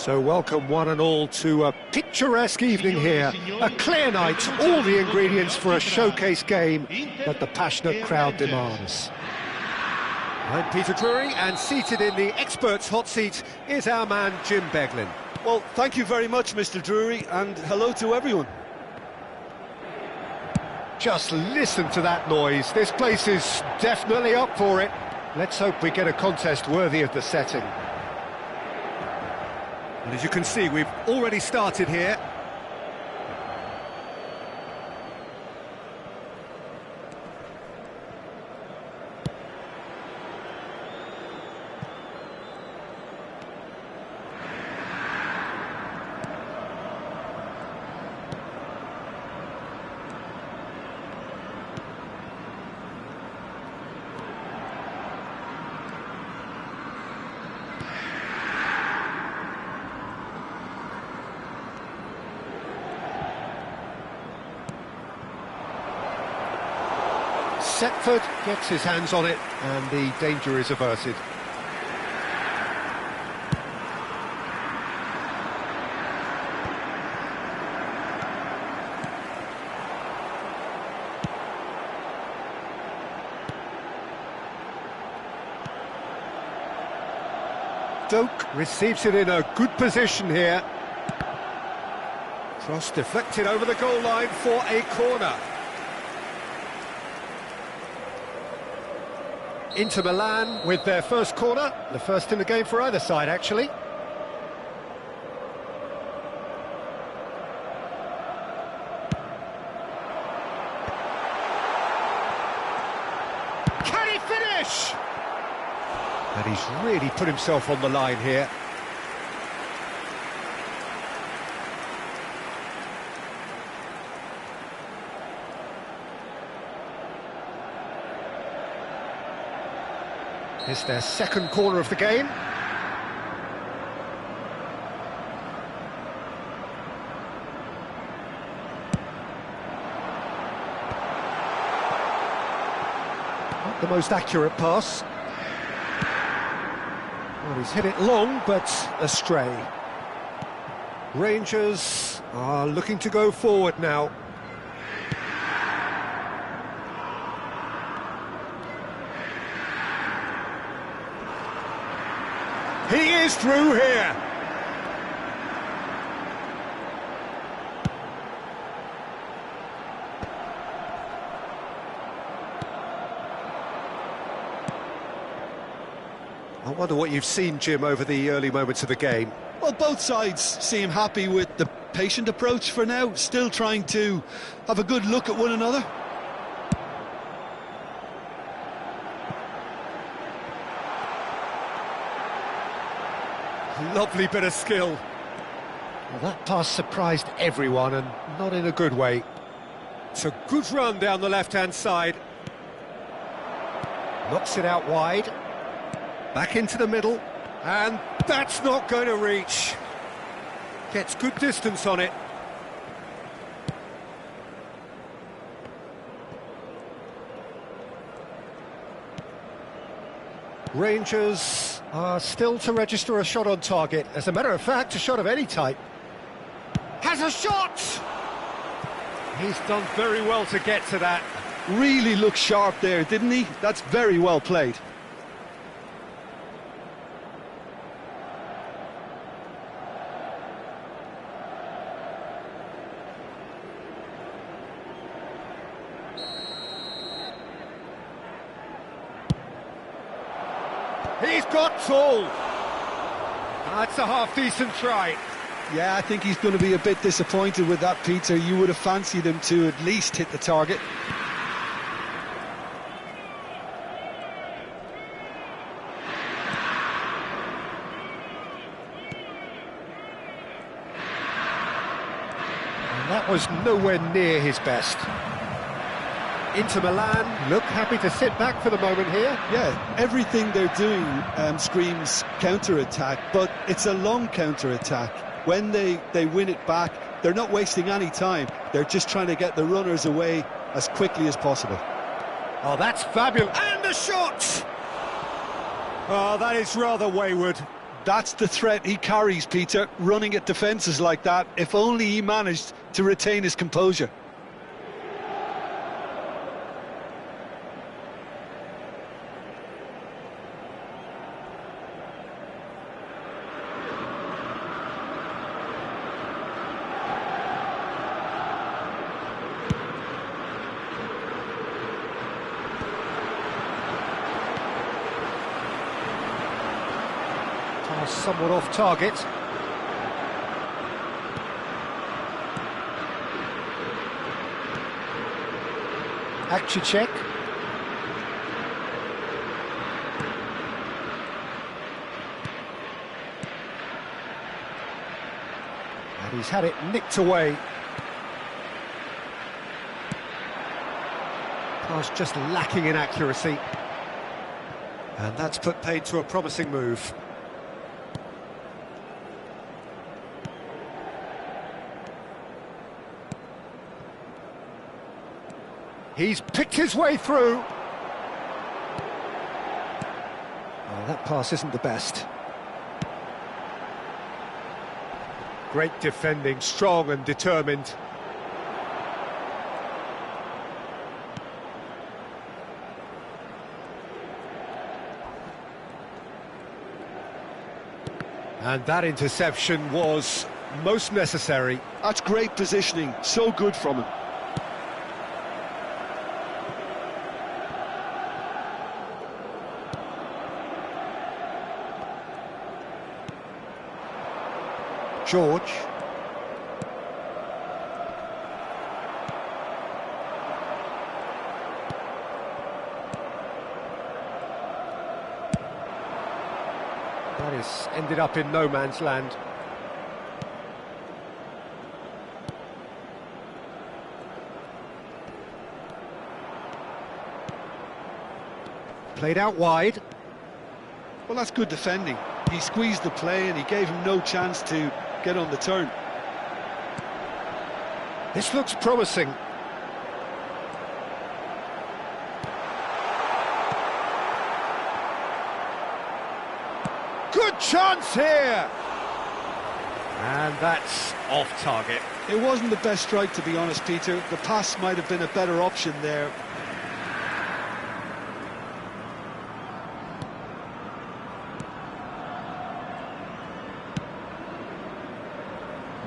So welcome one and all to a picturesque evening here, a clear night, all the ingredients for a showcase game that the passionate crowd demands. I'm Peter Drury, and seated in the experts' hot seat is our man Jim Beglin. Well, thank you very much, Mr. Drury, and hello to everyone. Just listen to that noise, this place is definitely up for it. Let's hope we get a contest worthy of the setting. And as you can see, we've already started here. Setford gets his hands on it, and the danger is averted. Doak receives it in a good position here. Cross deflected over the goal line for a corner. Inter Milan with their first corner, the first in the game for either side, actually. Can he finish? And he's really put himself on the line here. It's their second corner of the game. Not the most accurate pass. Well, he's hit it long, but astray. Rangers are looking to go forward now. He is through here. I wonder what you've seen, Jim, over the early moments of the game. Well, both sides seem happy with the patient approach for now, still trying to have a good look at one another. Lovely bit of skill. Well, that pass surprised everyone, and not in a good way. It's a good run down the left-hand side. Knocks it out wide. Back into the middle. And that's not going to reach. Gets good distance on it. Rangers are still to register a shot on target. As a matter of fact, a shot of any type. Has a shot! He's done very well to get to that. Really looked sharp there, didn't he? That's very well played. He's got tall. That's a half-decent try. Yeah, I think he's going to be a bit disappointed with that, Peter. You would have fancied him to at least hit the target. And that was nowhere near his best. Inter Milan look happy to sit back for the moment here. Yeah, everything they're doing screams counter-attack, but it's a long counter-attack. When they win it back, they're not wasting any time. They're just trying to get the runners away as quickly as possible. Oh, that's fabulous. And a shot! Oh, that is rather wayward. That's the threat he carries, Peter, running at defences like that. If only he managed to retain his composure. Somewhat off target. Check. And he's had it nicked away. Pass just lacking in accuracy. And that's put paid to a promising move. He's picked his way through. Oh, that pass isn't the best. Great defending, strong and determined. And that interception was most necessary. That's great positioning, so good from him. George. That has ended up in no man's land. Played out wide. Well, that's good defending. He squeezed the play and he gave him no chance to get on the turn. This looks promising. Good chance here! And that's off target. It wasn't the best strike, to be honest, Peter. The pass might have been a better option there.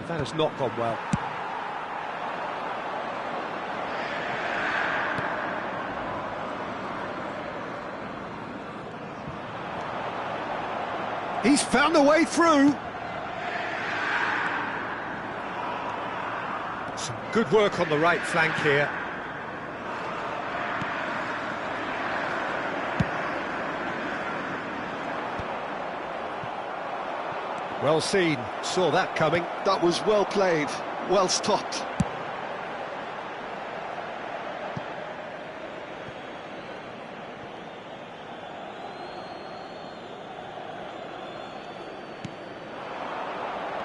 That has not gone well. He's found a way through. Some good work on the right flank here. Well seen, saw that coming. That was well played, well stopped.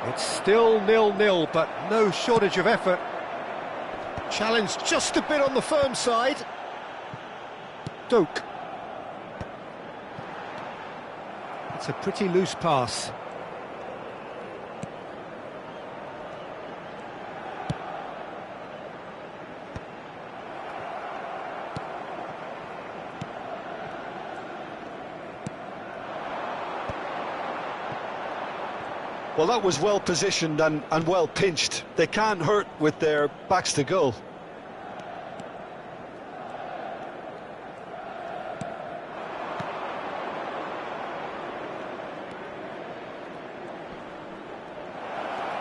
It's still 0-0, but no shortage of effort. Challenge just a bit on the firm side. Doak. It's a pretty loose pass. Well, that was well positioned and well pinched. They can't hurt with their backs to goal.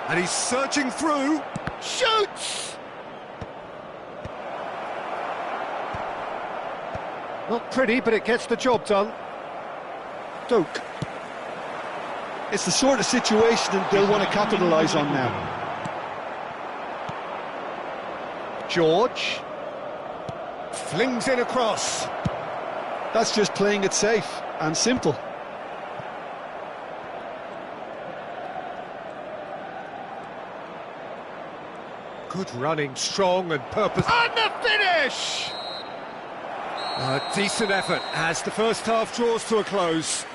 And he's searching through. Shoots! Not pretty, but it gets the job done. Doak. It's the sort of situation they'll want to capitalise on now. George. Flings it across. That's just playing it safe and simple. Good running, strong and purpose. And the finish! A decent effort as the first half draws to a close.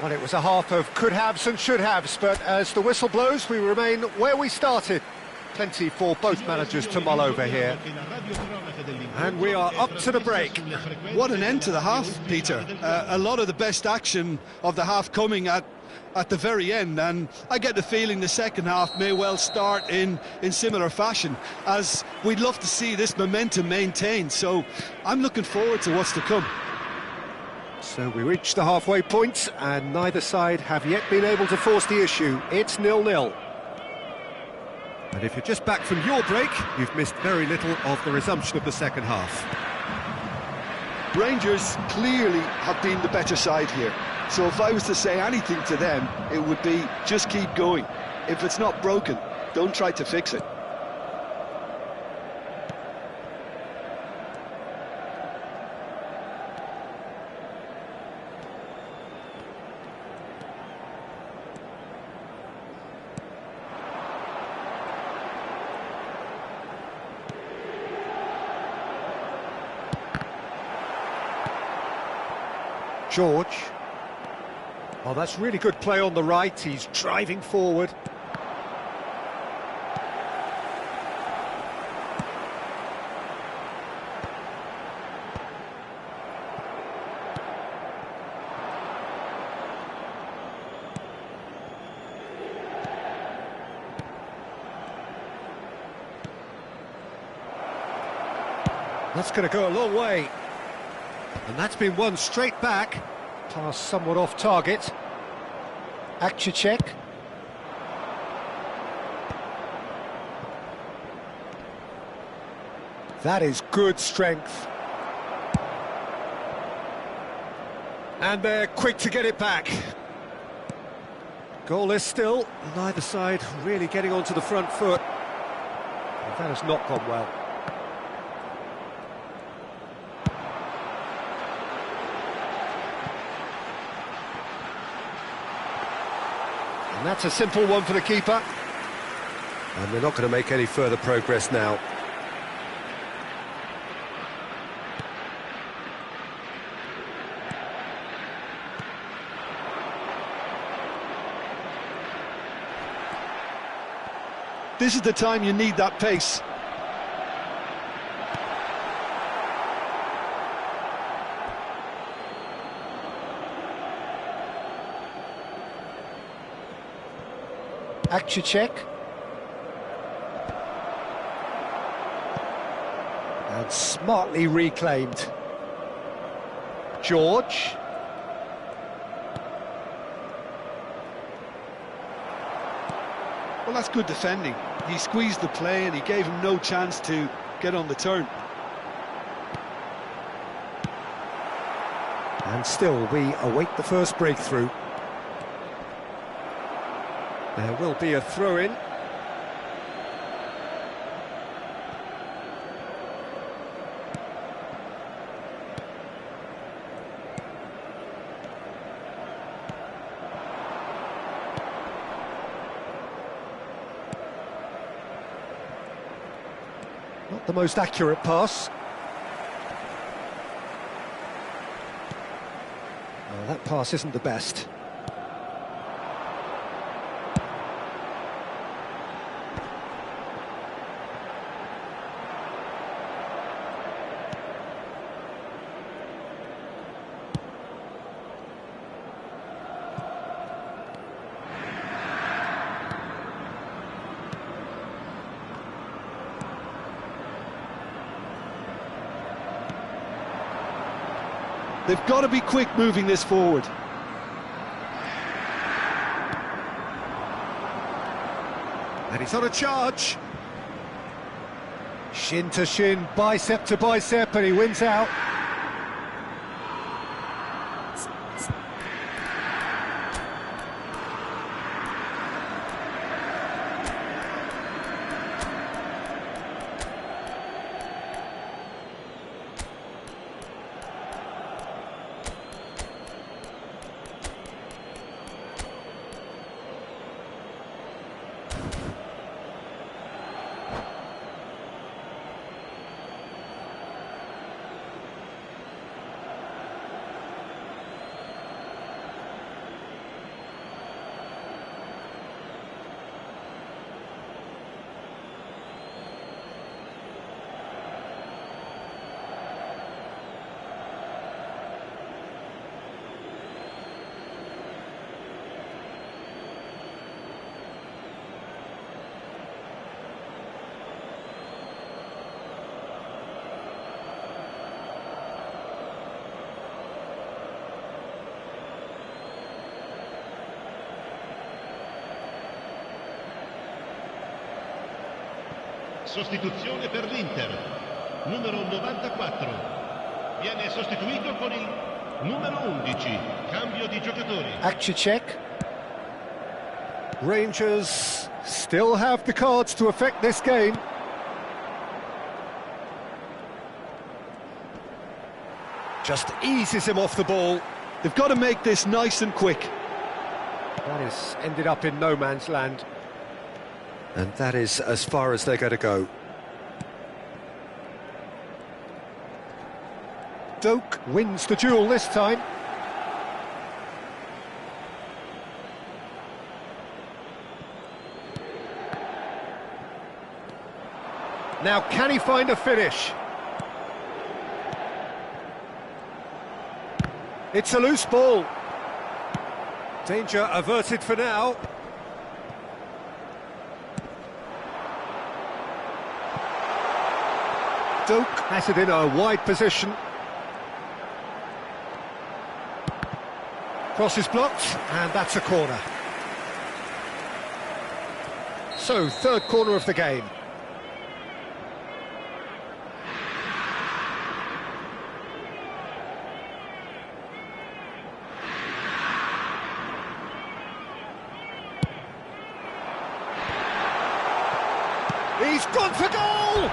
Well, it was a half of could-haves and should-haves, but as the whistle blows, we remain where we started. Plenty for both managers to mull over here. And we are up to the break. What an end to the half, Peter. A lot of the best action of the half coming at the very end, and I get the feeling the second half may well start in similar fashion, as we'd love to see this momentum maintained. So I'm looking forward to what's to come. So we reach the halfway point, and neither side have yet been able to force the issue. It's 0-0. And if you're just back from your break, you've missed very little of the resumption of the second half. Rangers clearly have been the better side here. So if I was to say anything to them, it would be just keep going. If it's not broken, don't try to fix it. George. Oh, that's really good play on the right. He's driving forward. That's going to go a long way. And that's been won straight back. Pass somewhat off target. Akcicek. That is good strength. And they're quick to get it back. Goalless still. Neither side really getting onto the front foot. But that has not gone well. And that's a simple one for the keeper. And they're not going to make any further progress now. This is the time you need that pace. Akcicek. And smartly reclaimed. George. Well, that's good defending. He squeezed the play and he gave him no chance to get on the turn. And still we await the first breakthrough. There will be a throw-in. Not the most accurate pass. Well, that pass isn't the best. They've got to be quick moving this forward. And he's on a charge. Shin to shin, bicep to bicep, and he wins out. Sostituzione per l'Inter. Numero 94. Viene sostituito con il numero 11. Cambio di giocatori. Actually check. Rangers still have the cards to affect this game. Just eases him off the ball. They've got to make this nice and quick. That has ended up in no man's land. And that is as far as they're going to go. Doak wins the duel this time. Now can he find a finish? It's a loose ball. Danger averted for now. Doak has it in a wide position. Cross is blocked, and that's a corner. So, third corner of the game. He's gone for goal!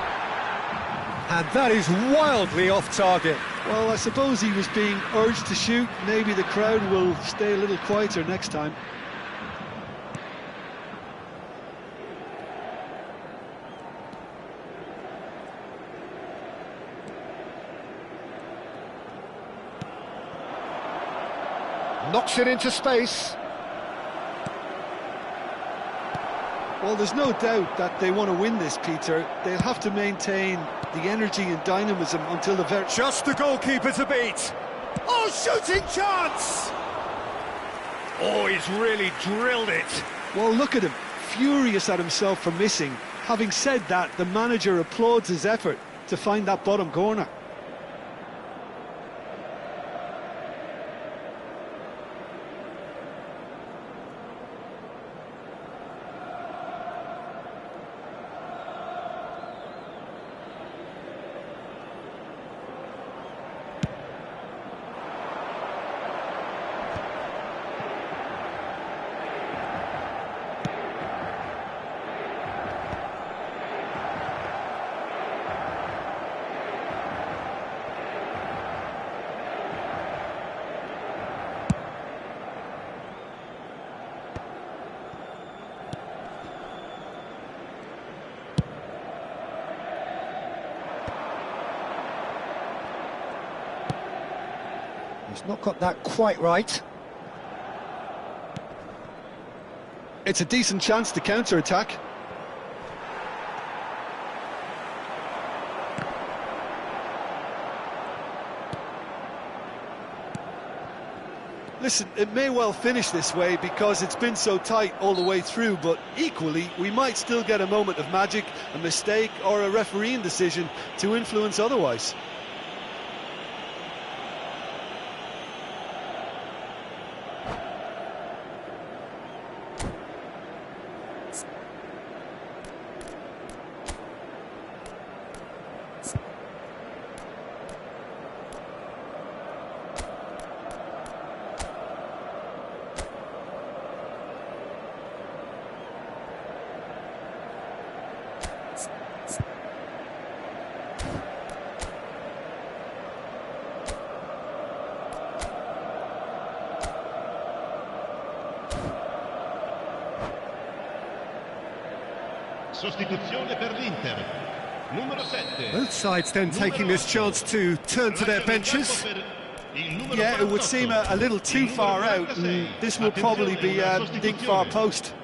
And that is wildly off target. Well, I suppose he was being urged to shoot. Maybe the crowd will stay a little quieter next time. Knocks it into space. Well, there's no doubt that they want to win this, Peter. They'll have to maintain the energy and dynamism until the very... Just the goalkeeper to beat. Oh, shooting chance! Oh, he's really drilled it. Well, look at him, furious at himself for missing. Having said that, the manager applauds his effort to find that bottom corner. He's not got that quite right. It's a decent chance to counter-attack. Listen, it may well finish this way because it's been so tight all the way through, but equally, we might still get a moment of magic, a mistake or a refereeing decision to influence otherwise. Sostituzione per l'Inter. Numero 7. Both sides then taking this chance to turn to their benches. Yeah, it would seem a little too far out, and this will probably be a dig far post.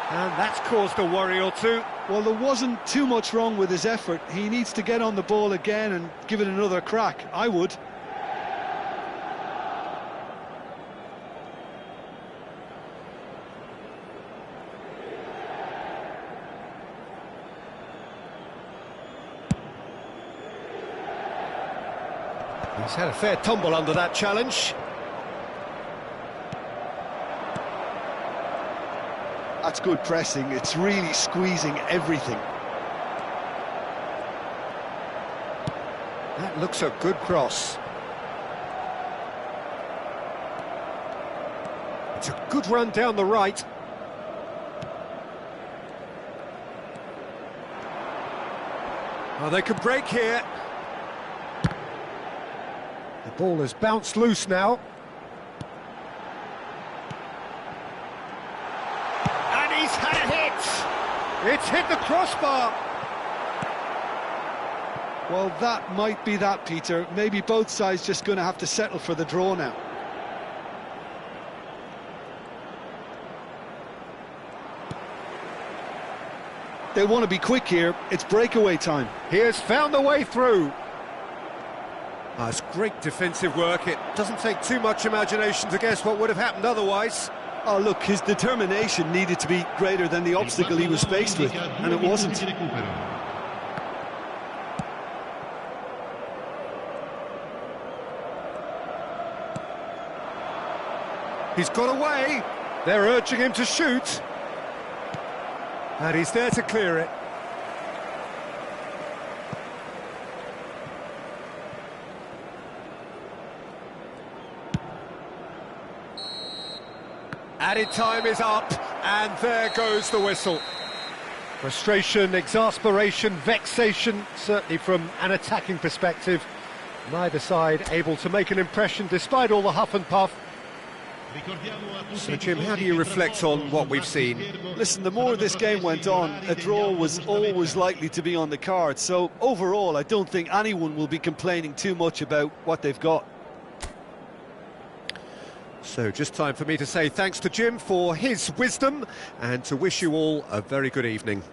And that's caused a worry or two. Well, there wasn't too much wrong with his effort. He needs to get on the ball again and give it another crack. I would. He's had a fair tumble under that challenge. That's good pressing. It's really squeezing everything. That looks a good cross. It's a good run down the right. Oh, they could break here. The ball has bounced loose now. And he's had a hit! It's hit the crossbar! Well, that might be that, Peter. Maybe both sides just going to have to settle for the draw now. They want to be quick here. It's breakaway time. He has found the way through. It's great defensive work. It doesn't take too much imagination to guess what would have happened otherwise. Oh, look, his determination needed to be greater than the obstacle he was faced with, and it wasn't. He's got away. They're urging him to shoot. And he's there to clear it. Added time is up, and there goes the whistle. Frustration, exasperation, vexation, certainly from an attacking perspective. Neither side able to make an impression despite all the huff and puff. So, Jim, how do you reflect on what we've seen? Listen, the more this game went on, a draw was always likely to be on the card. So, overall, I don't think anyone will be complaining too much about what they've got. So, just time for me to say thanks to Jim for his wisdom and to wish you all a very good evening.